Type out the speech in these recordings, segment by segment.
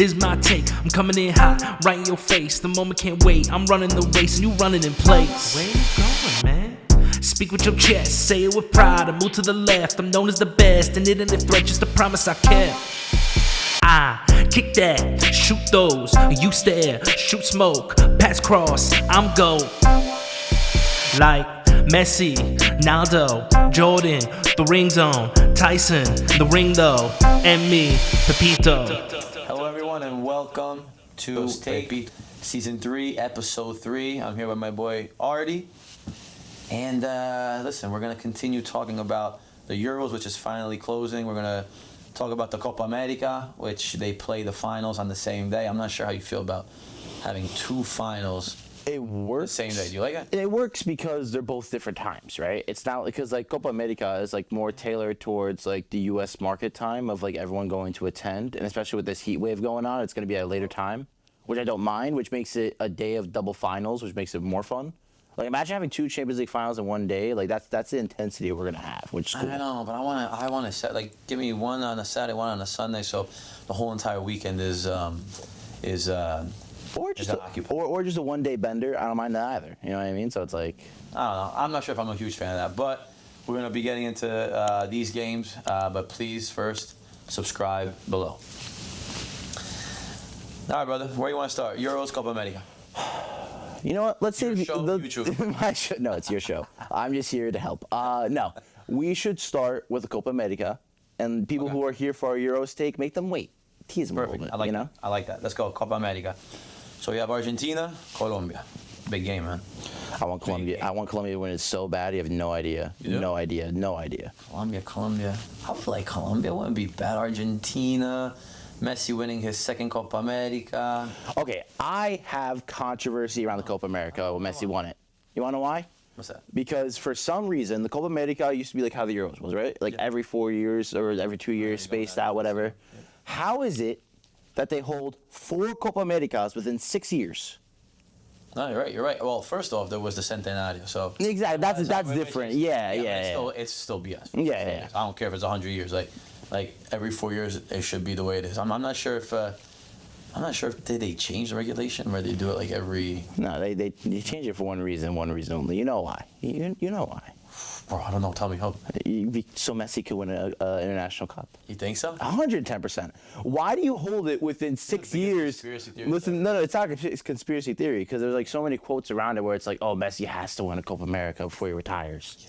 This my take, I'm coming in hot, right in your face. The moment can't wait, I'm running the race and you running in place. Where you going, man? Speak with your chest, say it with pride. I move to the left, I'm known as the best, and it ain't a threat, just a promise I kept. I kick that, shoot those, you stare, shoot smoke, pass cross, I'm go. Like Messi, Naldo, Jordan, the ring zone, Tyson, the ring though, and me, Pepito. Hello everyone and welcome to EP Season 3, Episode 3. I'm here with my boy Ardi. And listen, we're going to continue talking about the Euros, which is finally closing. We're going to talk about the Copa America, which they play the finals on the same day. I'm not sure how you feel about having two finals. It works. Same day. Do you like it? It works because they're both different times, right? It's not because like Copa America is like more tailored towards like the U.S. market time of like everyone going to attend, and especially with this heat wave going on, it's going to be at a later time, which I don't mind, which makes it a day of double finals, which makes it more fun. Like imagine having two Champions League finals in one day. Like that's the intensity we're gonna have, which is cool. I know, but I want to set like give me one on a Saturday, one on a Sunday, so the whole entire weekend is or just a one-day bender. I don't mind that either. You know what I mean? So it's like I don't know. I'm not sure if I'm a huge fan of that, but we're gonna be getting into these games. But please first subscribe below. All right, brother. Where you want to start? Euros, Copa America. You know what? Let's say my show. No, it's your show. I'm just here to help. No, we should start with the Copa America, and people who are here for our Euros take, make them wait. Tease them a little bit. I like that. I like that. Let's go Copa America. So we have Argentina, Colombia. Big game, man. I want Colombia. I want Colombia to win it so bad. You have no idea. You do? No idea. No idea. Colombia. I would like Colombia. Wouldn't be bad. Argentina. Messi winning his second Copa America. Okay, I have controversy around the Copa America when Messi won it. You want to know why? What's that? Because for some reason, the Copa America used to be like how the Euros was, right? Like every 4 years or every 2 years, spaced out, whatever. Yeah. How is it that they hold 4 Copa Americas within 6 years? No, you're right. You're right. Well, first off, there was the Centenario, so exactly that's different. Yeah. It's still BS. Yeah. I don't care if it's 100 years. Like every 4 years, it should be the way it is. I'm not sure if they change the regulation where they do it like every. No, they change it for one reason only. You know why? You know why? Bro, I don't know. Tell me how. So Messi could win an international cup. You think so? 110%. Why do you hold it within 6 years? Conspiracy theory. Listen, no, it's not it's conspiracy theory because there's like so many quotes around it where it's like, oh, Messi has to win a Copa America before he retires.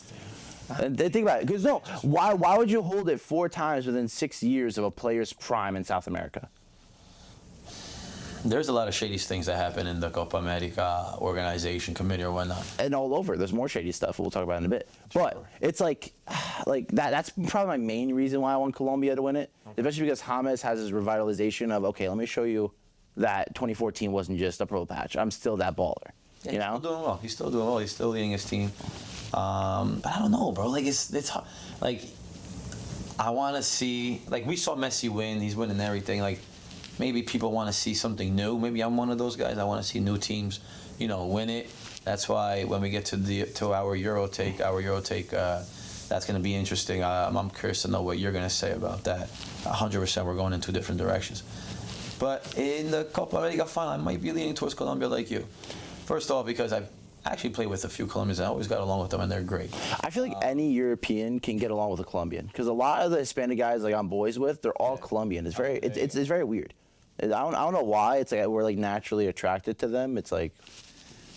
And think about it, because no, why would you hold it 4 times within 6 years of a player's prime in South America? There's a lot of shady things that happen in the Copa America organization committee or whatnot. And all over. There's more shady stuff we'll talk about in a bit. But it's like that's probably my main reason why I want Colombia to win it. Especially because James has his revitalization of, okay, let me show you that 2014 wasn't just a pro patch. I'm still that baller. Yeah, you know? He's still doing well. He's still leading his team. But I don't know, bro. Like it's hard. Like I want to see. Like we saw Messi win. He's winning everything. Like maybe people want to see something new. Maybe I'm one of those guys. I want to see new teams, win it. That's why when we get to our Euro take, that's going to be interesting. I'm curious to know what you're going to say about that. 100%, we're going in 2 different directions. But in the Copa America final, I might be leaning towards Colombia like you. First off, because I've actually played with a few Colombians. I always got along with them, and they're great. I feel like any European can get along with a Colombian because a lot of the Hispanic guys like I'm boys with, they're all Colombian. It's very it's very weird. I don't know why. It's like we're like naturally attracted to them. It's like.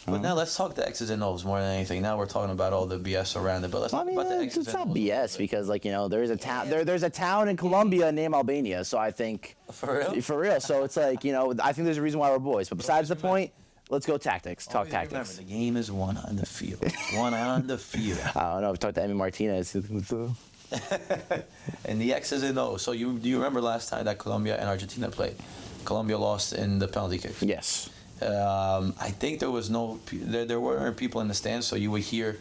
But now let's talk the X's and O's more than anything. Now we're talking about all the BS around it, but let's talk about the X's and O's. It's not BS because there's a town there's a town in Colombia named Albania. So I think for real. For real. So it's like I think there's a reason why we're boys. But besides the point. Let's go tactics. Talk tactics. Remember, the game is won on the field. One on the field. I don't know. I've talked to Emini Martinez. And the X's and O's. So do you remember last time that Colombia and Argentina played? Colombia lost in the penalty kicks. Yes. I think there weren't people in the stands, so you would hear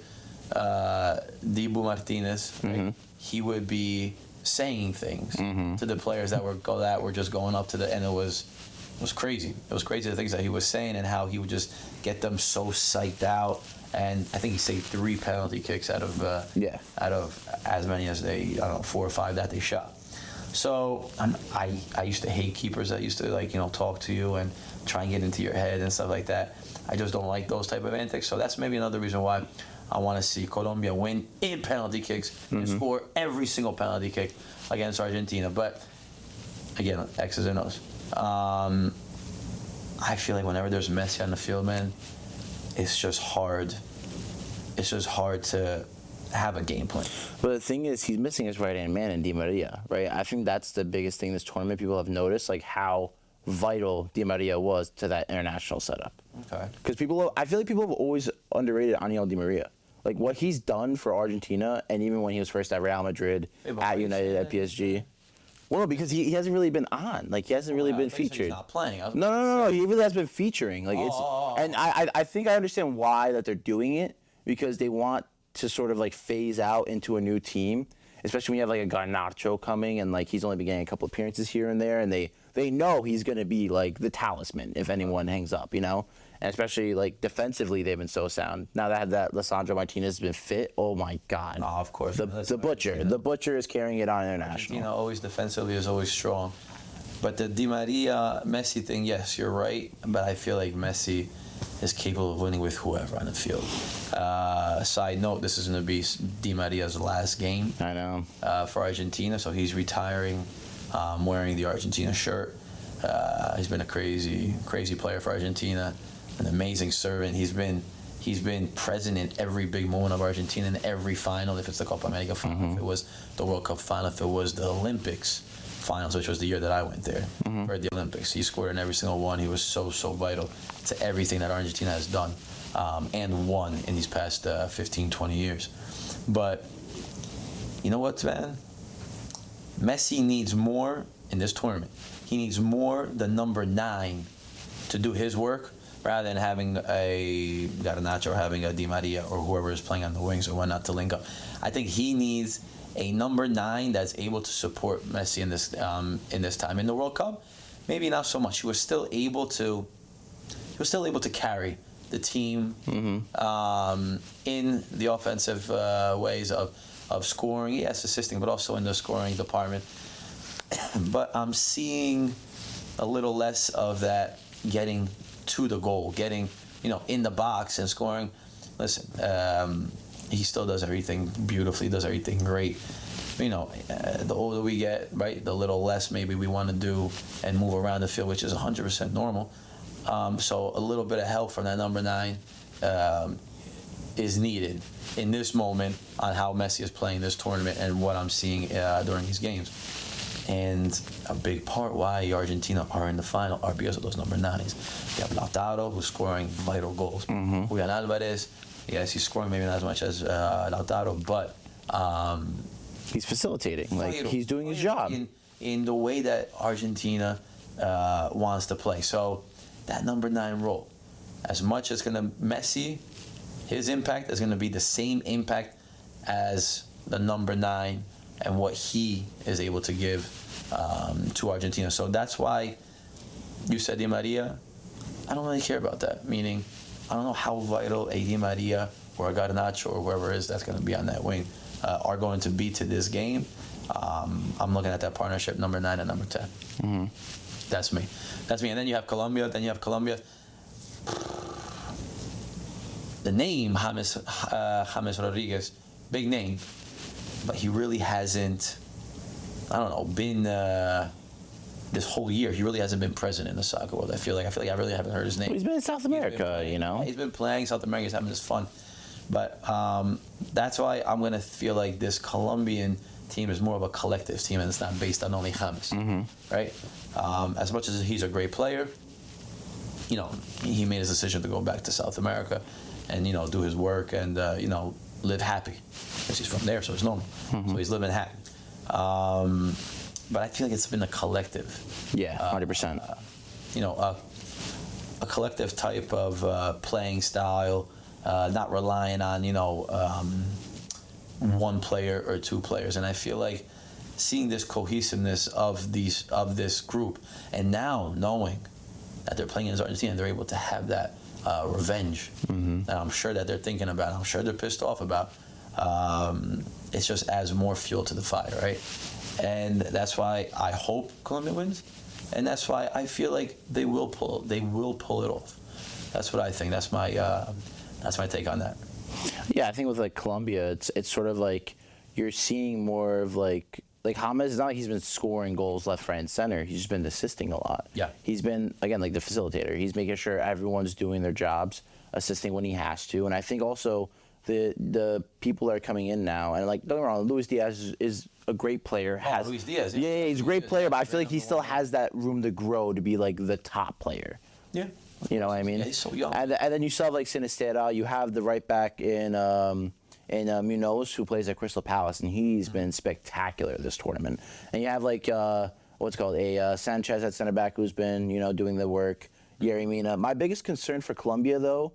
Dibu Martinez. Right? Mm-hmm. He would be saying things to the players that were just going up to the, and it was crazy. It was crazy the things that he was saying and how he would just get them so psyched out. And I think he saved 3 penalty kicks out of as many as 4 or 5 that they shot. So I used to hate keepers that used to talk to you and try and get into your head and stuff like that. I just don't like those type of antics. So that's maybe another reason why I want to see Colombia win in penalty kicks and score every single penalty kick against Argentina. But again, X's and O's. I feel like whenever there's Messi on the field, man, it's just hard. It's just hard to have a game plan. But the thing is, he's missing his right-hand man in Di Maria, right? I think that's the biggest thing this tournament. People have noticed, like, how vital Di Maria was to that international setup. Okay. Because I feel like people have always underrated Angel Di Maria. Like, what he's done for Argentina, and even when he was first at Real Madrid, at United, at PSG. Well, no, because he hasn't really been on. Like, he hasn't really been featured. He's not playing. No. He really has been featuring. Like, and I think I understand why that they're doing it, because they want to sort of like phase out into a new team, especially when you have like a Garnacho coming and like he's only been getting a couple appearances here and there, and they know he's going to be like the talisman if anyone hangs up, you know? And especially like defensively, they've been so sound. Now that Lisandro Martinez has been fit, oh my God. Oh, of course. The butcher is carrying it on international. Argentina always defensively is always strong. But the Di Maria Messi thing, yes, you're right. But I feel like Messi is capable of winning with whoever on the field. Side note, this is going to be Di Maria's last game. I know. For Argentina, so he's retiring, wearing the Argentina shirt. He's been a crazy player for Argentina, an amazing servant. He's been present in every big moment of Argentina, in every final, if it's the Copa America final, if it was the World Cup final, if it was the Olympics finals, which was the year that I went there for the Olympics. He scored in every single one. He was so vital to everything that Argentina has done and won in these past 15, 20 years. But you know what, man? Messi needs more in this tournament. He needs more the number 9 to do his work rather than having a Garnacho or having a Di Maria or whoever is playing on the wings or whatnot to link up. I think he needs a number 9 that's able to support Messi in this time. In the World Cup, maybe not so much. He was still able to carry the team in the offensive ways of scoring. Yes, assisting, but also in the scoring department. But I'm seeing a little less of that getting to the goal, getting in the box and scoring. Listen, he still does everything beautifully, does everything great. The older we get, right, the little less maybe we want to do and move around the field, which is 100% normal. So a little bit of help from that number 9 is needed in this moment on how Messi is playing this tournament and what I'm seeing during these games. And a big part why Argentina are in the final are because of those number 9s. You have Lautaro, who's scoring vital goals. Julian Alvarez, yes, he's scoring maybe not as much as Lautaro, but he's facilitating. Like, he's doing his job. In the way that Argentina wants to play. So that number 9 role, as much as Messi, his impact is going to be the same impact as the number 9 and what he is able to give to Argentina. So that's why you said Di Maria. I don't really care about that. Meaning, I don't know how vital a Di Maria or a Garnacho or whoever it is that's going to be on that wing are going to be to this game. I'm looking at that partnership, number 9 and number 10. That's me. And then you have Colombia. The name, James Rodriguez, big name. But he really hasn't, been this whole year. He really hasn't been present in the soccer world. I feel like I really haven't heard his name. He's been in South America, He's been playing South America. He's having his fun. But that's why I'm going to feel like this Colombian team is more of a collective team, and it's not based on only James, right? As much as he's a great player, he made his decision to go back to South America and, do his work and, live happy. Because he's from there, so it's normal. So he's living happy. But I feel like it's been a collective. Yeah, 100%. A collective type of playing style, not relying on, one player or 2 players. And I feel like seeing this cohesiveness of this group, and now knowing that they're playing against Argentina, they're able to have that revenge that I'm sure that they're thinking about. I'm sure they're pissed off about. It just adds more fuel to the fire, right? and that's why I hope Colombia wins, and that's why I feel like they will pull it off. That's what I think. That's my take on that. Yeah, I think with like Colombia, it's sort of like you're seeing more of like James. It's not like he's been scoring goals left, right, and center. He's just been assisting a lot. Yeah. He's been, again, like the facilitator. He's making sure everyone's doing their jobs, assisting when he has to. And I think also the people that are coming in now, and like don't get me wrong, Luis Diaz is a great player. Luis Diaz. Yeah, he's a great player, but I feel like he still has that room to grow to be like the top player. Yeah. You know what I mean? Yeah, he's so young. And then you still have like Sinisterra. You have the right back in Munoz, who plays at Crystal Palace, and he's been spectacular this tournament. And you have like Sanchez at center back, who's been doing the work. Yerry Mina. My biggest concern for Colombia though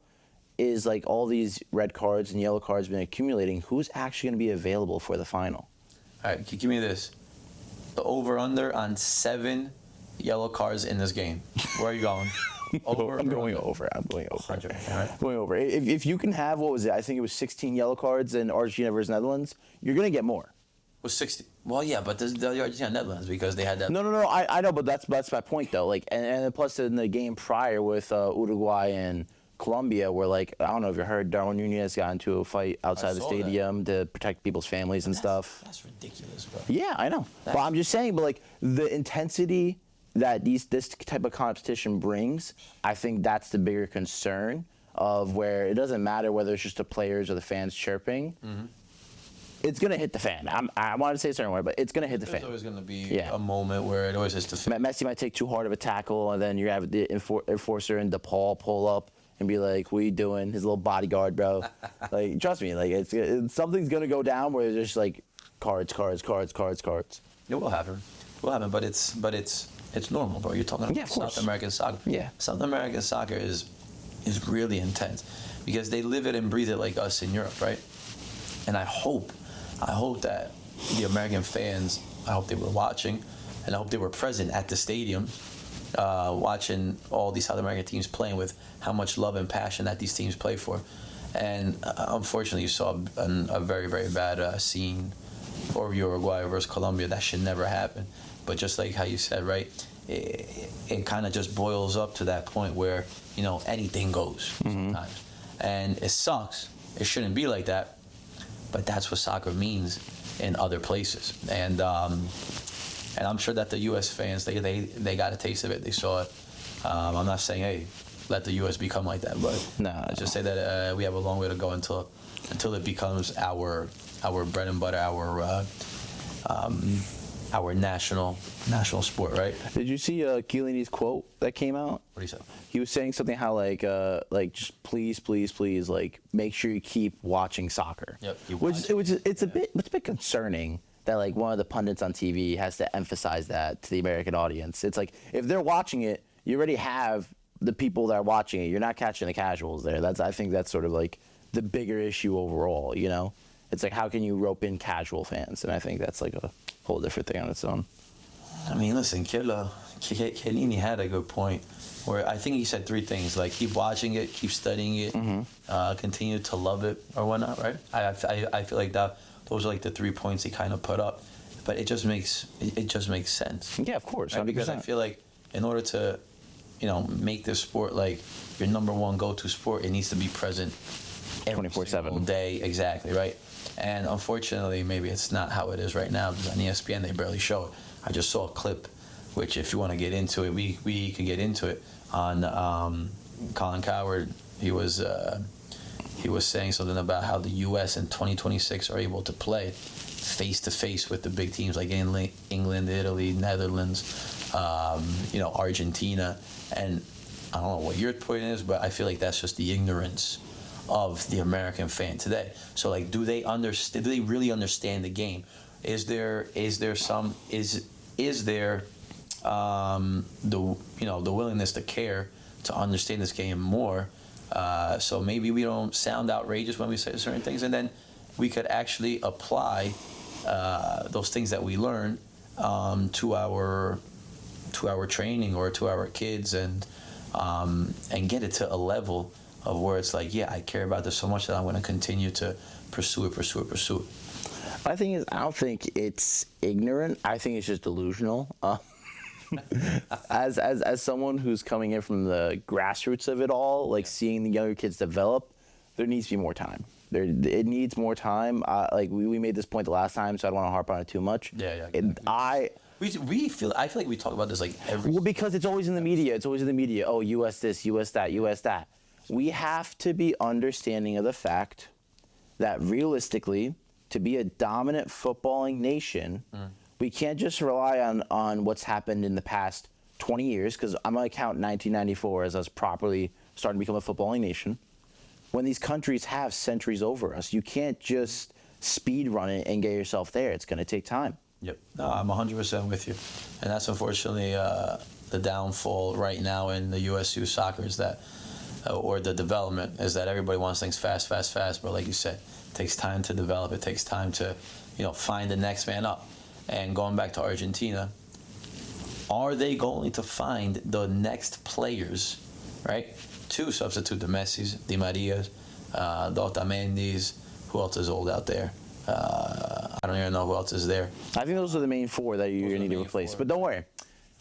is like all these red cards and yellow cards been accumulating. Who's actually going to be available for the final? All right, give me this: the over/under on 7 yellow cards in this game. Where are you going? I'm going over. 100%, right? Going over. If you can have, what was it? I think it was 16 yellow cards in Argentina versus Netherlands. You're gonna get more. Was 60? Well, yeah, but the Argentina Netherlands, because they had that. No. I know, but that's my point though. Like, and plus in the game prior with Uruguay and Colombia, where like I don't know if you heard, Darwin Nunez got into a fight outside the stadium to protect people's families and stuff. That's ridiculous, bro. Yeah, I know. But I'm just saying, but like the intensity that this type of competition brings, I think that's the bigger concern of where it doesn't matter whether it's just the players or the fans chirping. Mm-hmm. It's going to hit the fan. I wanted to say a certain word, but it's going to hit the fan. There's always going to be a moment where it always hits the fan. Messi might take too hard of a tackle, and then you have the enforcer and DePaul pull up and be like, what are you doing? His little bodyguard, bro. Like, trust me, like it's something's going to go down where it's just like cards. It will happen. But it's normal, bro. You're talking about South American soccer. Yeah. South American soccer is really intense because they live it and breathe it like us in Europe, right? And I hope that the American fans, I hope they were watching, and I hope they were present at the stadium, watching all these South American teams playing with how much love and passion that these teams play for. And unfortunately, you saw a very, very bad scene for Uruguay versus Colombia. That should never happen. But just like how you said, right, it kind of just boils up to that point where, anything goes sometimes. And it sucks. It shouldn't be like that. But that's what soccer means in other places. And I'm sure that the U.S. fans, they got a taste of it. They saw it. I'm not saying, hey, let the U.S. become like that. But I just say that we have a long way to go until it becomes our bread and butter, our national sport, right? Did you see Chiellini's quote that came out? What did he say? He was saying something how like just please, like make sure you keep watching soccer. Yep. It's a bit concerning that like one of the pundits on TV has to emphasize that to the American audience. It's like if they're watching it, you already have the people that are watching it. You're not catching the casuals there. I think that's sort of like the bigger issue overall. It's like how can you rope in casual fans? And I think that's like a whole different thing on its own. I mean, listen, Chiellini had a good point where I think he said 3 things, like keep watching it, keep studying it, continue to love it or whatnot, right? I feel like those are like the 3 points he kind of put up, but it just makes sense. Yeah, of course, right? Because I feel like in order to, make this sport like your number one go-to sport, it needs to be present 24/7 all day, exactly, right? And unfortunately, maybe it's not how it is right now because on ESPN they barely show it. I just saw a clip, which if you want to get into it, we can get into it on Colin Cowherd. He was saying something about how the U.S. in 2026 are able to play face to face with the big teams like England, Italy, Netherlands, Argentina, and I don't know what your point is, but I feel like that's just the ignorance of the American fan today. So like, do they really understand the game? Is there the willingness to care to understand this game more? So maybe we don't sound outrageous when we say certain things, and then we could actually apply those things that we learn to our training or to our kids, and get it to a level of where it's like, yeah, I care about this so much that I'm going to continue to pursue it. My thing is, I don't think it's ignorant. I think it's just delusional. As someone who's coming in from the grassroots of it all, like seeing the younger kids develop, there needs to be more time. It needs more time. Like we made this point the last time, so I don't want to harp on it too much. Yeah. Exactly. I feel like we talk about this like every. Well, because it's always in the media. It's always in the media. Oh, U.S. this, U.S. that, U.S. that. We have to be understanding of the fact that realistically, to be a dominant footballing nation, we can't just rely on what's happened in the past 20 years, because I'm going to count 1994 as us properly starting to become a footballing nation. When these countries have centuries over us, you can't just speed run it and get yourself there. It's going to take time. Yep. No, I'm 100% with you. And that's unfortunately the downfall right now in the USU soccer is that, or the development, is that everybody wants things fast. But like you said, it takes time to develop. It takes time to, find the next man up. And going back to Argentina, are they going to find the next players, right, to substitute the Messis, Di Marias, the Otamendi's? Who else is old out there? I don't even know who else is there. I think those are the main four that you're going to need to replace. But don't worry.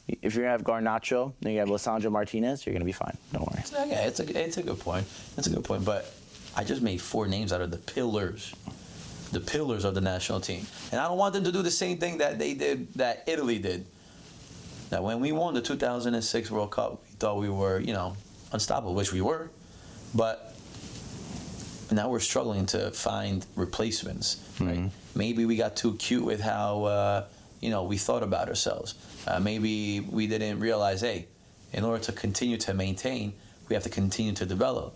If you're going to have Garnacho, then you have Lisandro Martinez, you're going to be fine. Don't worry. Yeah, it's a good point. It's a good point. But I just made 4 names out of the pillars of the national team. And I don't want them to do the same thing that they did, that Italy did. That when we won the 2006 World Cup, we thought we were, unstoppable, which we were. But now we're struggling to find replacements, right? Maybe we got too cute with how, we thought about ourselves. Maybe we didn't realize, hey, in order to continue to maintain, we have to continue to develop.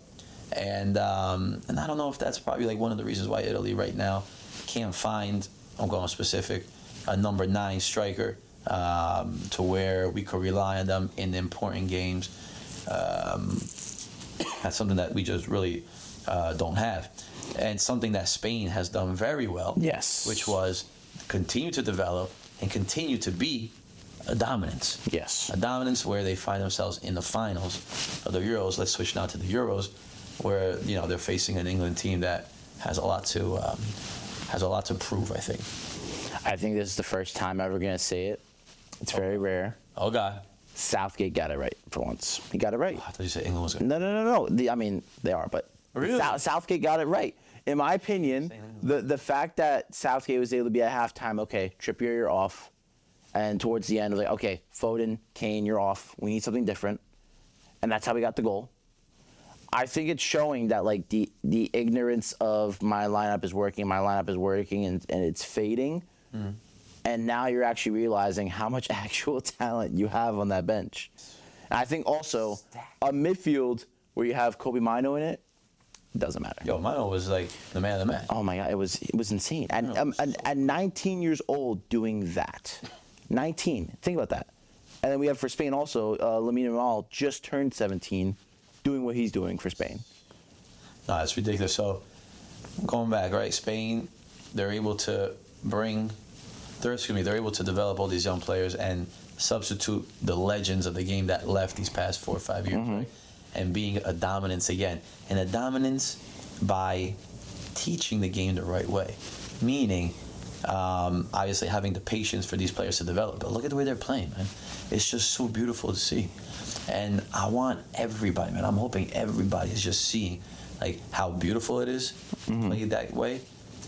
And I don't know if that's probably like one of the reasons why Italy right now can't find, I'm going specific, a number 9 striker to where we could rely on them in important games. That's something that we just really don't have. And something that Spain has done very well, yes, which was continue to develop and continue to be a dominance. Yes. A dominance where they find themselves in the finals of the Euros. Let's switch now to the Euros, where they're facing an England team that has a lot to prove. I think. I think this is the first time ever going to say it. It's very rare. Oh God. Southgate got it right for once. He got it right. I thought you said England was going. No. I mean, they are, but really? Southgate got it right. In my opinion, the fact that Southgate was able to be at halftime, okay, Trippier, you're off. And towards the end, like, okay, Foden, Kane, you're off. We need something different. And that's how we got the goal. I think it's showing that, like, the ignorance of my lineup is working, and it's fading. And now you're actually realizing how much actual talent you have on that bench. And I think also a midfield where you have Kobe Mino in it, doesn't matter. Yo, Mino was like the man of the match. Oh my God, it was insane. At 19 years old doing that. 19. Think about that. And then we have for Spain also, Lamine Yamal just turned 17, doing what he's doing for Spain. No, it's ridiculous. So, going back, right? Spain, they're able to develop all these young players and substitute the legends of the game that left these past 4 or 5 years, right? And being a dominance again. And a dominance by teaching the game the right way. Meaning, obviously having the patience for these players to develop. But look at the way they're playing, man. It's just so beautiful to see. And I want everybody, man. I'm hoping everybody is just seeing like how beautiful it is playing that way,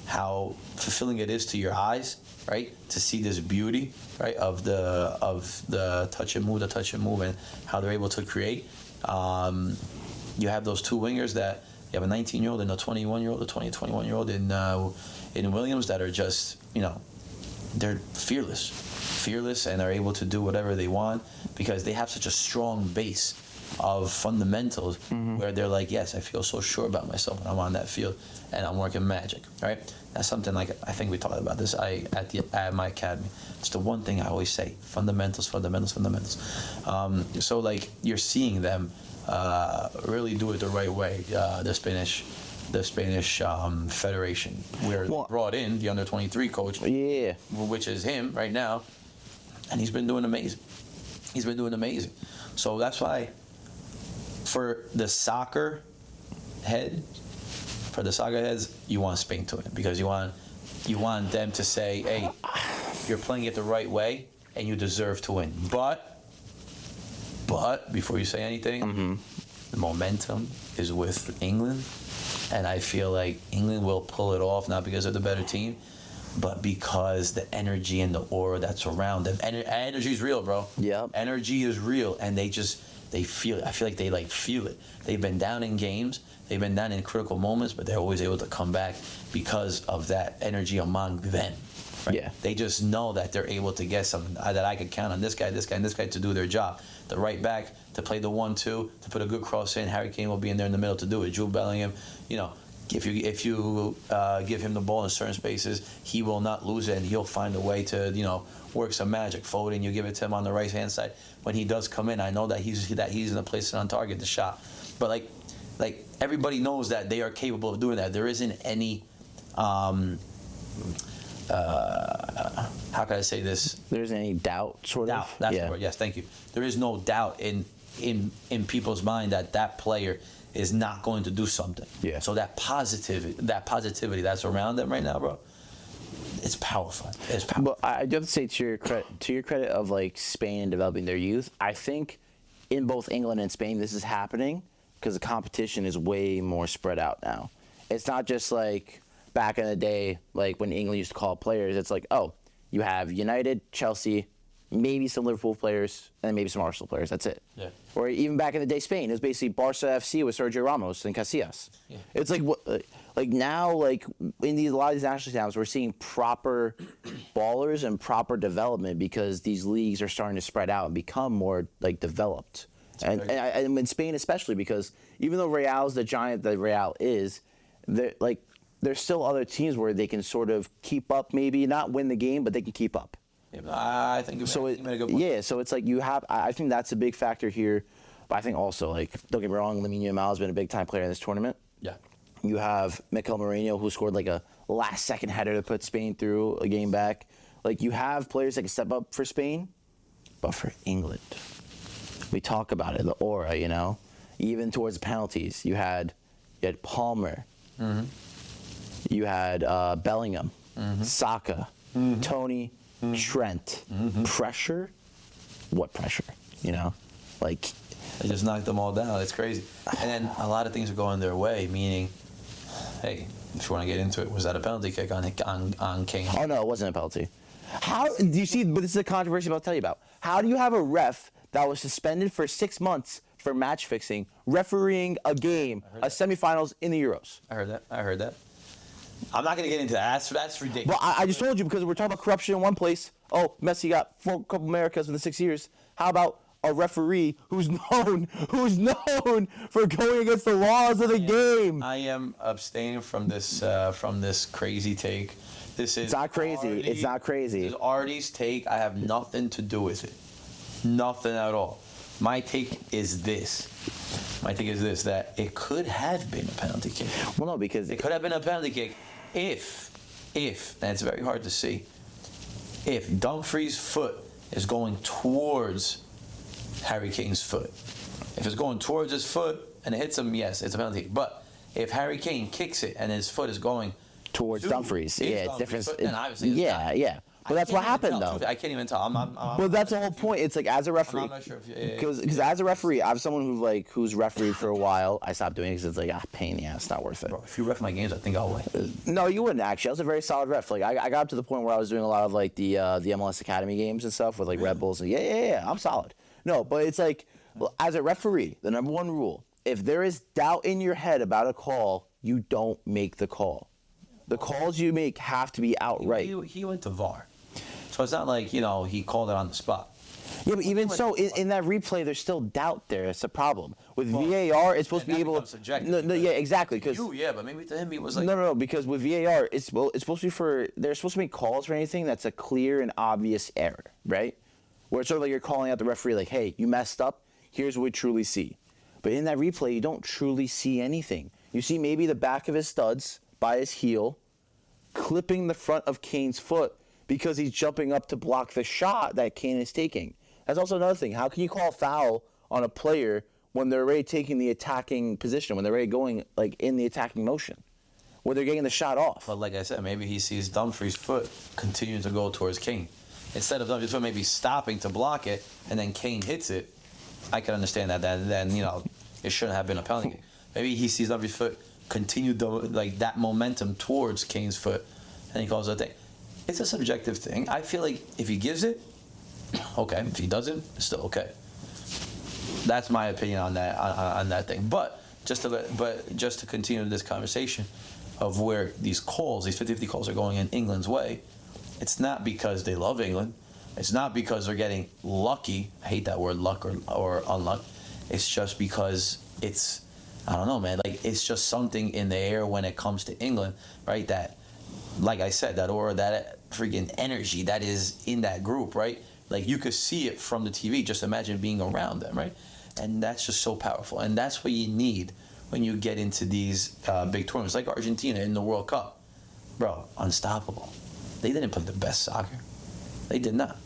how fulfilling it is to your eyes, right? To see this beauty, right, of the touch and move, and how they're able to create. You have those 2 wingers that you have a 19-year-old and a 21-year-old, a 21-year-old in Williams that are just, they're fearless, and are able to do whatever they want because they have such a strong base of fundamentals where they're like, yes, I feel so sure about myself when I'm on that field and I'm working magic, right? That's something like, I think we talked about this at my academy. It's the one thing I always say, fundamentals. So like you're seeing them really do it the right way, the Spanish Federation. We're brought in the under-23 coach, which is him right now, and he's been doing amazing. So that's why for the soccer heads, you want Spain to win because you want you want them to say, hey, you're playing it the right way and you deserve to win. But before you say anything, the momentum is with England, and I feel like England will pull it off, not because they're the better team, but because the energy and the aura that's around them. Energy is real, bro. Yeah. Energy is real, and they feel it. I feel like they feel it. They've been down in games, they've been down in critical moments, but they're always able to come back because of that energy among them. Right? Yeah. They just know that they're able to get something, that I could count on this guy, and this guy to do their job. The right back to play the 1-2, to put a good cross in. Harry Kane will be in there in the middle to do it. Jude Bellingham, if you give him the ball in certain spaces, he will not lose it, and he'll find a way to work some magic. Foden, you give it to him on the right hand side. When he does come in, I know that he's going to place it on target, the shot. But like everybody knows that they are capable of doing that. There isn't any. How can I say this? There isn't any doubt, sort Doubt. of. That's the word. Yes, thank you. There is no doubt in people's mind that player is not going to do something. Yeah. So that positivity that's around them right now, bro, it's powerful. It's powerful. But I do have to say, to your credit of like Spain and developing their youth, I think in both England and Spain this is happening because the competition is way more spread out now. It's not just like back in the day, like when England used to call players. It's like, oh, you have United, Chelsea, maybe some Liverpool players, and maybe some Arsenal players. That's it. Yeah. Or even back in the day, Spain, it was basically Barca FC with Sergio Ramos and Casillas. Yeah. It's like now, like in a lot of these national teams, we're seeing proper ballers and proper development because these leagues are starting to spread out and become more like developed. And in Spain especially, because even though Real's the giant that Real is, there's still other teams where they can sort of keep up, maybe not win the game, but they can keep up. Yeah, I think you made a good point. Yeah, so it's like you have. I think that's a big factor here, but I think also, like, don't get me wrong, Lamine Yamal has been a big time player in this tournament. Yeah. You have Mikel Merino, who scored like a last-second header to put Spain through a game back. Like, you have players that can step up for Spain, but for England, we talk about it, the aura, even towards the penalties. You had Palmer. Mm-hmm. You had Bellingham, Saka, Tony, Trent. Pressure? What pressure? Like, they just knocked them all down. It's crazy. And then a lot of things are going their way, meaning, hey, if you want to get into it, was that a penalty kick on Kane? Oh no, it wasn't a penalty. How do you see? But this is a controversy I'll tell you about. How do you have a ref that was suspended for 6 months for match fixing, refereeing a game, a semifinals in the Euros? I heard that. I'm not going to get into that. That's ridiculous. Well, I just told you because we're talking about corruption in one place. Oh, Messi got 4 Copa Americas in the 6 years. How about a referee who's known for going against the laws of the game? I am abstaining from this crazy take. This is It's not crazy. Ardi, It's not crazy. This is Ardi's take. I have nothing to do with it. Nothing at all. My take is this. That it could have been a penalty kick. Well, no, because It could have been a penalty kick if, and it's very hard to see, if Dumfries' foot is going towards Harry Kane's foot. If it's going towards his foot and it hits him, yes, it's a penalty. But if Harry Kane kicks it and his foot is going towards Dumfries, it's different. Then obviously it's not. Yeah. But that's what happened, though. I can't even tell. Well, that's the whole point. It's like, as a referee, I'm not sure if because as a referee, I have someone who's refereed for a while. I stopped doing it because it's like pain in the ass. It's not worth it. Bro, if you ref my games, I think I'll win. No, you wouldn't actually. I was a very solid ref. Like I got up to the point where I was doing a lot of like the MLS Academy games and stuff with like Red Bulls. And yeah, I'm solid. No, but it's like, well, as a referee, the number one rule: if there is doubt in your head about a call, you don't make the call. The calls you make have to be outright. He went to VAR. So it's not like, he called it on the spot. Yeah, but even so, in that replay, there's still doubt there. It's a problem. With VAR, it's supposed to be able to... No, yeah, exactly. But maybe to him he was like... No, because with VAR, it's supposed to be for... They're supposed to make calls for anything that's a clear and obvious error, right? Where it's sort of like you're calling out the referee like, hey, you messed up. Here's what we truly see. But in that replay, you don't truly see anything. You see maybe the back of his studs by his heel, clipping the front of Kane's foot, because he's jumping up to block the shot that Kane is taking. That's also another thing. How can you call a foul on a player when they're already taking the attacking position, when they're already going like in the attacking motion? where they're getting the shot off. But like I said, maybe he sees Dumfries' foot continue to go towards Kane. Instead of Dumfries' foot maybe stopping to block it, and then Kane hits it, I can understand that. Then it shouldn't have been a penalty. Maybe he sees Dumfries' foot continue like that momentum towards Kane's foot, and he calls it a thing. It's a subjective thing. I feel like if he gives it, okay. If he doesn't, it's still okay. That's my opinion on that thing. But just to continue this conversation of where these 50-50 calls are going in England's way, it's not because they love England. It's not because they're getting lucky. I hate that word, luck or unluck. It's just because I don't know, man. Like, it's just something in the air when it comes to England, right? That, like I said, that aura, that freaking energy that is in that group, right? Like, you could see it from the TV. Just imagine being around them, right? And that's just so powerful. And that's what you need when you get into these big tournaments, like Argentina in the World Cup. Bro, unstoppable. They didn't play the best soccer. They did not.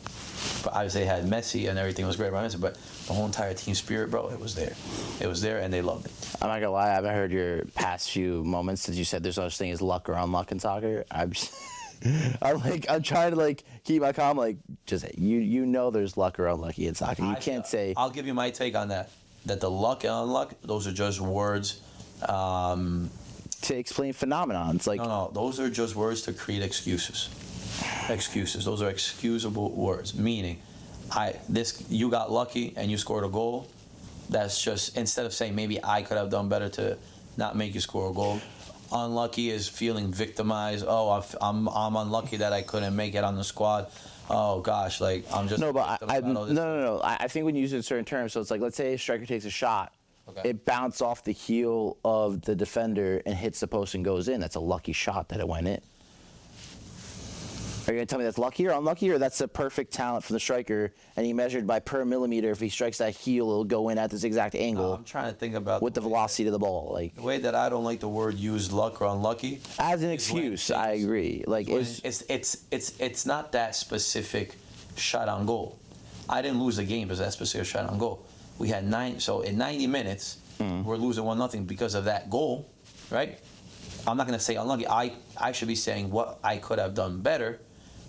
But obviously they had Messi and everything was great about Messi, but the whole entire team spirit, bro, it was there. It was there, and they loved it. I'm not gonna lie, I haven't heard your past few moments since you said there's no such thing as luck or unluck in soccer. I'm trying to like keep my calm. Like, just you know there's luck or unlucky in soccer. You can't say. I'll give you my take on that. That the luck and unluck, those are just words. To explain phenomenons, like No, those are just words to create excuses. Excuses. Those are excusable words. Meaning, you got lucky and you scored a goal. That's just, instead of saying maybe I could have done better to not make you score a goal. Unlucky is feeling victimized. Oh, I'm unlucky that I couldn't make it on the squad. Oh gosh, like I'm just no, but no. I think when you use it in certain terms, so it's like, let's say a striker takes a shot. Okay. It bounced off the heel of the defender and hits the post and goes in. That's a lucky shot that it went in. Are you going to tell me that's lucky or unlucky, or that's a perfect talent from the striker, and he measured by per millimeter, if he strikes that heel, it'll go in at this exact angle? I'm trying to think about with the velocity of the ball. Like, the way that I don't like the word used, luck or unlucky. As an excuse, I agree. Like, it's not that specific shot on goal. I didn't lose the game because of that specific shot on goal. We had so in 90 minutes, we're losing 1-0 because of that goal, right? I'm not going to say unlucky. I should be saying what I could have done better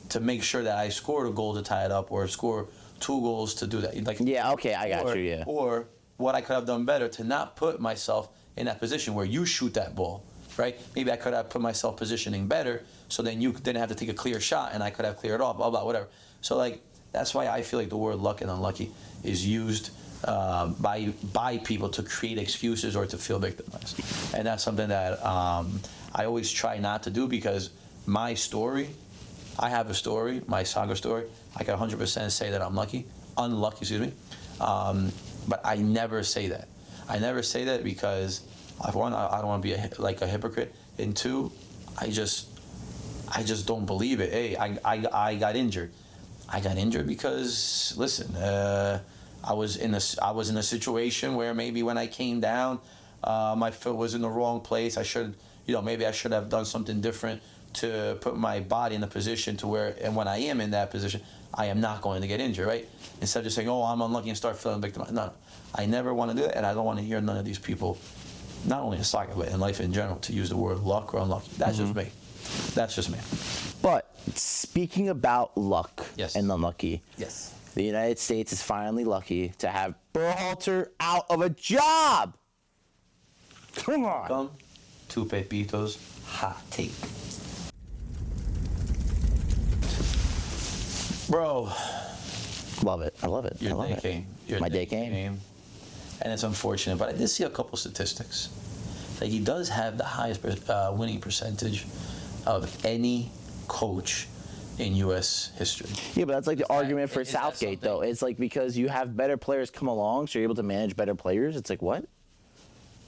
to make sure that I scored a goal to tie it up, or score 2 goals to do that. Like, yeah, okay, I got you, yeah. Or what I could have done better to not put myself in that position where you shoot that ball, right? Maybe I could have put myself positioning better, so then you didn't have to take a clear shot, and I could have cleared off, blah, blah, whatever. So, like, that's why I feel like the word luck and unlucky is used by people to create excuses or to feel victimized. And that's something that I always try not to do, because my story, I have a story, my soccer story. I can 100% say that I'm unlucky, excuse me. But I never say that. I never say that because, one, I don't want to be a hypocrite, and 2, I just don't believe it. Hey, I got injured. I got injured because, listen, I was in a situation where maybe when I came down, my foot was in the wrong place. Maybe I should have done something different to put my body in a position to where, and when I am in that position, I am not going to get injured, right? Instead of just saying, oh, I'm unlucky, and start feeling victimized. No, I never want to do that, and I don't want to hear none of these people, not only in soccer, but in life in general, to use the word luck or unlucky. That's just me. That's just me. But speaking about luck and unlucky, yes, the United States is finally lucky to have Berhalter out of a job. Come on. Come to Pepito's hot take. Bro. Love it. I love it. Your day came. My day came. And it's unfortunate, but I did see a couple statistics. Like, he does have the highest winning percentage of any coach in U.S. history. Yeah, but that's like the argument for Southgate, though. It's like, because you have better players come along, so you're able to manage better players. It's like, what?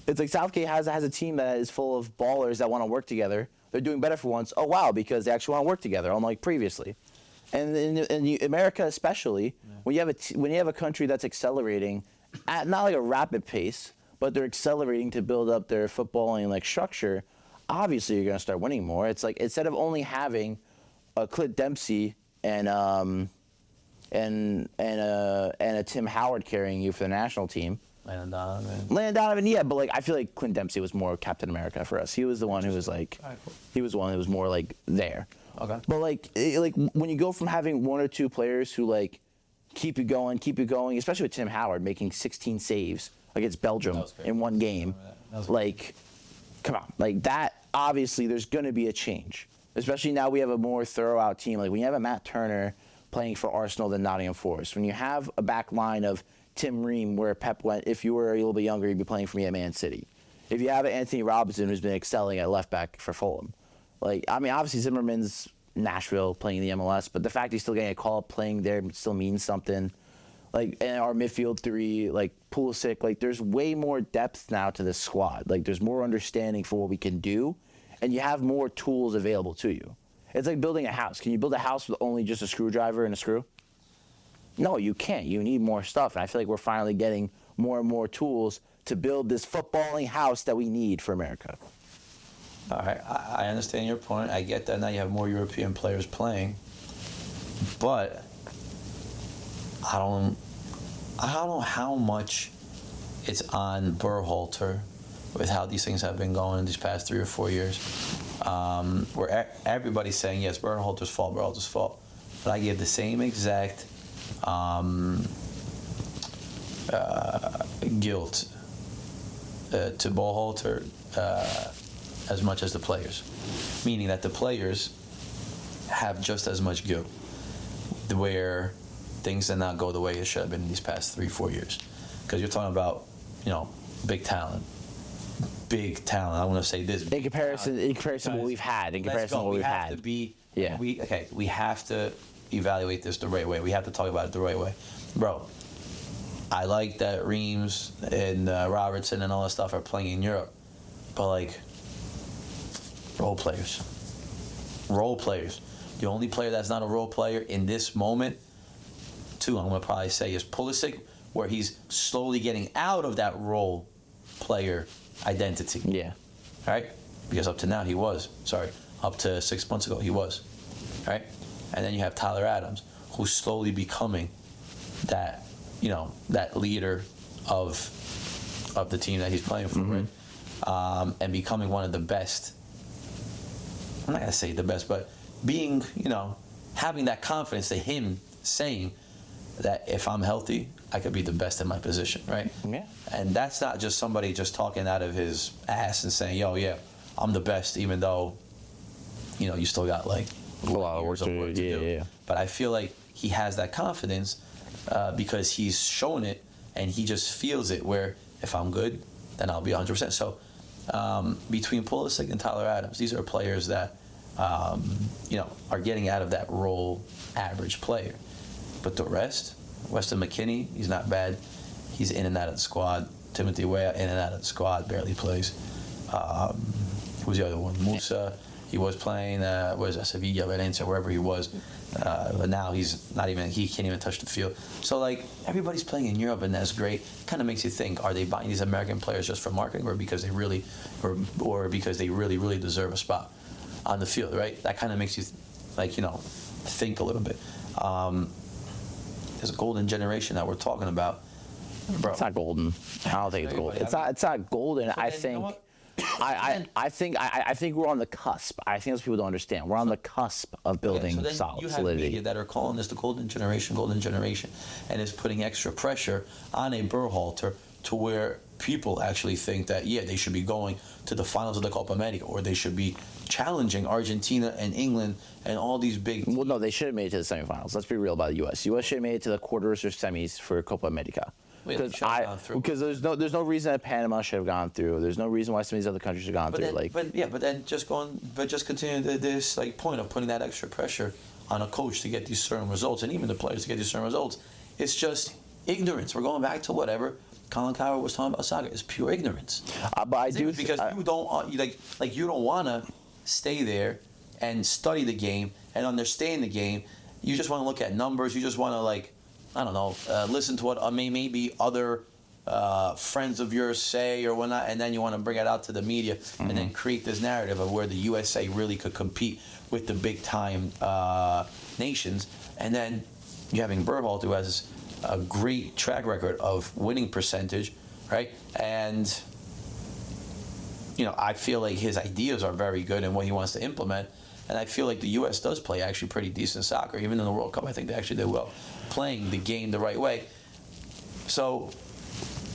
It's like Southgate has a team that is full of ballers that want to work together. They're doing better for once. Oh, wow, because they actually want to work together, unlike previously. And in America especially, when you have a country that's accelerating at not like a rapid pace, but they're accelerating to build up their footballing like structure, obviously you're going to start winning more. It's like, instead of only having a Clint Dempsey and a Tim Howard carrying you for the national team, Landon Donovan, yeah, but like I feel like Clint Dempsey was more Captain America for us. He was the one who was like, he was the one who was more like there. Okay. But like when you go from having one or two players who like keep you going, especially with Tim Howard making 16 saves against Belgium in one game, like, come on, like that. Obviously, there's going to be a change, especially now we have a more thorough out team. Like when you have a Matt Turner playing for Arsenal than Nottingham Forest, when you have a back line of Tim Ream, where Pep went, if you were a little bit younger, you'd be playing for me at Man City. If you have Anthony Robinson, who's been excelling at left back for Fulham. Like, I mean, obviously Zimmerman's Nashville playing in the MLS, but the fact he's still getting a call up playing there still means something. Like, and our midfield three, like Pulisic, like there's way more depth now to this squad. Like, there's more understanding for what we can do, and you have more tools available to you. It's like building a house. Can you build a house with only just a screwdriver and a screw? No, you can't. You need more stuff. And I feel like we're finally getting more and more tools to build this footballing house that we need for America. All right, I understand your point. I get that now you have more European players playing, but I don't know how much it's on Berhalter with how these things have been going these past 3 or 4 years, where everybody's saying yes, Berhalter's fault. But I give the same exact guilt to Berhalter as much as the players, meaning that the players have just as much guilt where things did not go the way it should have been in these past 3-4 years. Because you're talking about, big talent. I want to say this. In comparison to what we've had. We have to evaluate this the right way. We have to talk about it the right way, bro. I like that Reams and Robertson and all that stuff are playing in Europe, but like role players. The only player that's not a role player in this moment, I'm gonna probably say, is Pulisic, where he's slowly getting out of that role player identity. Yeah. All right? Because up to now he was. Up to 6 months ago he was. All right? And then you have Tyler Adams, who's slowly becoming that, that leader of the team that he's playing for, right? And becoming one of the best. I'm not gonna say the best, but being, having that confidence to him saying that if I'm healthy, I could be the best in my position, right? Yeah. And that's not just somebody just talking out of his ass and saying, yo, yeah, I'm the best, even though, you still got like a lot of work to do. Yeah. But I feel like he has that confidence because he's shown it and he just feels it, where if I'm good, then I'll be 100%. So between Pulisic and Tyler Adams, these are players that, are getting out of that role average player. But the rest, Weston McKennie, he's not bad. He's in and out of the squad. Timothy Weah, in and out of the squad, barely plays. Who's the other one? Musa, he was playing, Sevilla, Valencia, wherever he was. But now he can't even touch the field. So, like, everybody's playing in Europe, and that's great. Kind of makes you think, are they buying these American players just for marketing, or because they really, or because they really, really deserve a spot on the field, right? That kind of makes you, think a little bit. There's a golden generation that we're talking about, bro. It's not golden. I don't think it's golden. It's not golden. I think. I think we're on the cusp. I think those people don't understand. We're on the cusp of building solidity. You have media that are calling this the golden generation, and it's putting extra pressure on a Berhalter to where people actually think that, they should be going to the finals of the Copa America, or they should be challenging Argentina and England and all these big teams. Well, no, they should have made it to the semifinals. Let's be real about the U.S. U.S. should have made it to the quarters or semis for Copa America. Because there's no reason that Panama should have gone through. There's no reason why some of these other countries have gone through. Just continue this point of putting that extra pressure on a coach to get these certain results, and even the players to get these certain results. It's just ignorance. We're going back to whatever Colin Cowherd was talking about soccer. It's pure ignorance. But I do because you don't you don't want to stay there and study the game and understand the game. You just want to look at numbers. You just want to listen to what maybe other friends of yours say or whatnot, and then you want to bring it out to the media and then create this narrative of where the USA really could compete with the big time nations. And then you're having Berhalter, who has a great track record of winning percentage, right? And I feel like his ideas are very good and what he wants to implement. And I feel like the U.S. does play actually pretty decent soccer. Even in the World Cup, I think they actually did well, playing the game the right way. So,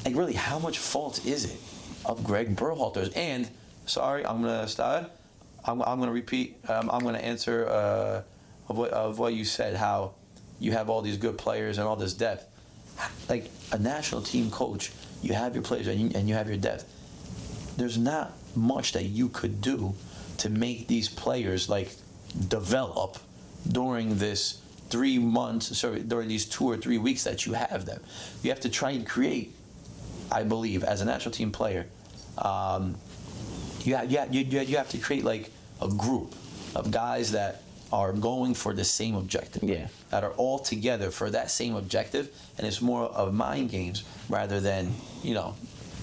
like, really, how much fault is it of Greg Berhalter's? And, sorry, I'm going to start. I'm going to repeat. I'm going to answer of what you said, how you have all these good players and all this depth. Like, a national team coach, you have your players and you have your depth. There's not much that you could do to make these players like develop during this 3 months, during these 2 or 3 weeks that you have them. You have to try and create, I believe, as a national team player, you have to create like a group of guys that are going for the same objective. Yeah. That are all together for that same objective, and it's more of mind games rather than,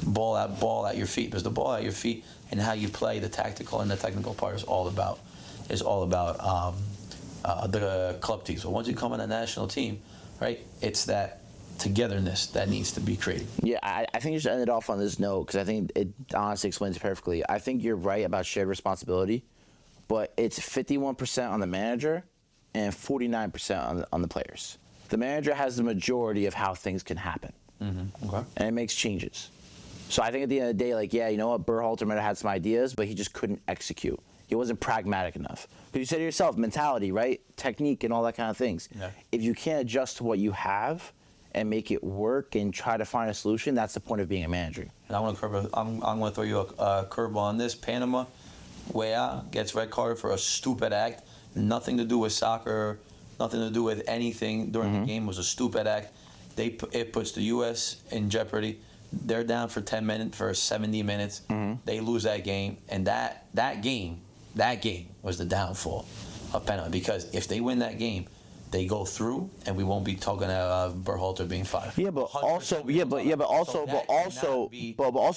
ball at your feet. Because the ball at your feet and how you play, the tactical and the technical part is all about the club team. So once you come on a national team, right, it's that togetherness that needs to be created. Yeah, I think you should end it off on this note because I think it honestly explains it perfectly. I think you're right about shared responsibility, but it's 51% on the manager and 49% on the players. The manager has the majority of how things can happen. Mm-hmm. Okay. And it makes changes. So I think at the end of the day, like, yeah, you know what, Berhalter might have had some ideas, but he just couldn't execute. He wasn't pragmatic enough. But you said to yourself, mentality, right? Technique and all that kind of things. Yeah. If you can't adjust to what you have and make it work and try to find a solution, that's the point of being a manager. And I'm going to throw you a curveball on this. Panama, way out, gets red carded for a stupid act. Nothing to do with soccer, nothing to do with anything during the game. It was a stupid act. It puts the U.S. in jeopardy. They're down for 10 minutes, for 70 minutes. They lose that game, and that game was the downfall of Panama. Because if they win that game, they go through, and we won't be talking about Berhalter being fired. Yeah, but also,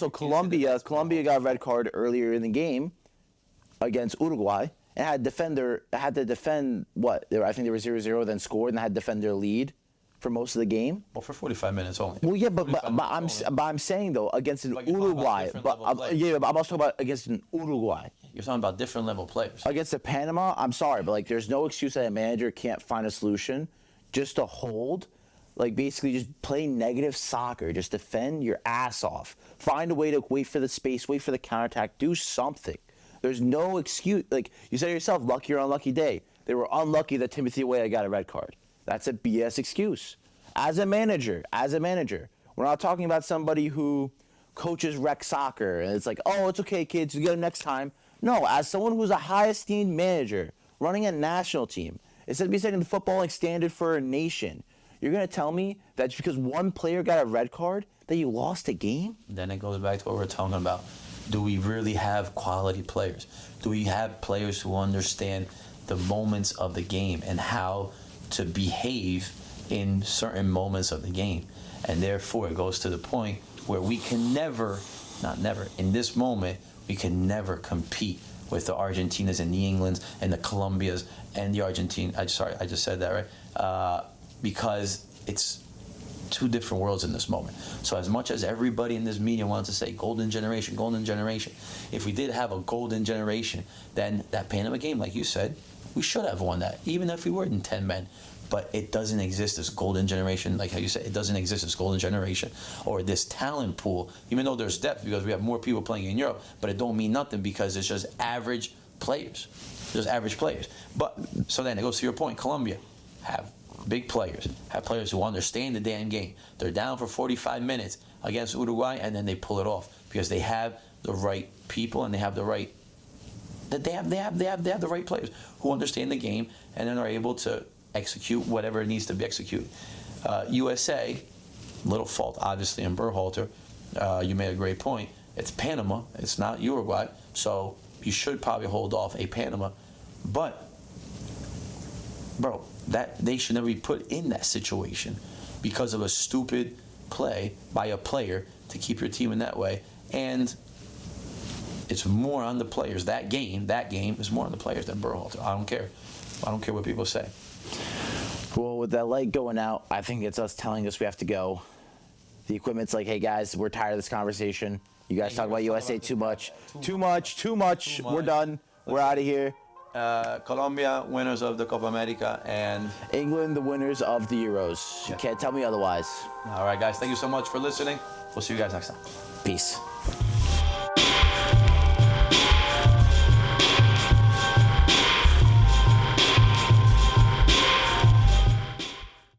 Colombia got a red card earlier in the game against Uruguay and had to defend what? I think they were 0-0, then scored, and had to defend their lead for most of the game. Well, for 45 minutes only. Well, yeah, but I'm saying though against an Uruguay, I'm also talking about against an Uruguay. You're talking about different level players. Against the Panama, I'm sorry, but like there's no excuse that a manager can't find a solution just to hold. Like basically just play negative soccer, just defend your ass off. Find a way to wait for the space, wait for the counterattack, do something. There's no excuse. Like you said to yourself, lucky or unlucky day. They were unlucky that Timothy Weah got a red card. That's a BS excuse. As a manager, we're not talking about somebody who coaches rec soccer and it's like, oh, it's okay, kids, you get them next time. No, as someone who's a high esteemed manager running a national team, instead of be setting the footballing standard for a nation, you're going to tell me that just because one player got a red card that you lost a game? Then it goes back to what we're talking about. Do we really have quality players? Do we have players who understand the moments of the game and how to behave in certain moments of the game? And therefore, it goes to the point where we can never, in this moment, we can never compete with the Argentinas and the Englands and the Colombias and the Argentine. I just said that, right? Because it's two different worlds in this moment. So as much as everybody in this media wants to say golden generation, if we did have a golden generation, then that Panama game, like you said, we should have won that, even if we were in 10 men. But it doesn't exist as golden generation, like how you said, it doesn't exist as golden generation or this talent pool, even though there's depth because we have more people playing in Europe, but it don't mean nothing because it's just average players. Just average players. But so then it goes to your point, Colombia have big players, have players who understand the damn game. They're down for 45 minutes against Uruguay, and then they pull it off because they have the right people and they have the right they have the right players who understand the game and then are able to execute whatever needs to be executed. USA, little fault obviously in Berhalter. You made a great point. It's Panama, it's not Uruguay, so you should probably hold off a Panama. But, bro, that they should never be put in that situation because of a stupid play by a player to keep your team in that way. And it's more on the players. That game is more on the players than Berhalter. I don't care what people say. Well, with that light going out, I think it's us telling us we have to go. The equipment's like, hey guys, we're tired of this conversation. You guys talk about USA too much. Too much. We're done. We're out of here. Colombia, winners of the Copa America, and England, the winners of the Euros. You can't tell me otherwise. all right, guys, thank you so much for listening. We'll see you guys next time. Peace.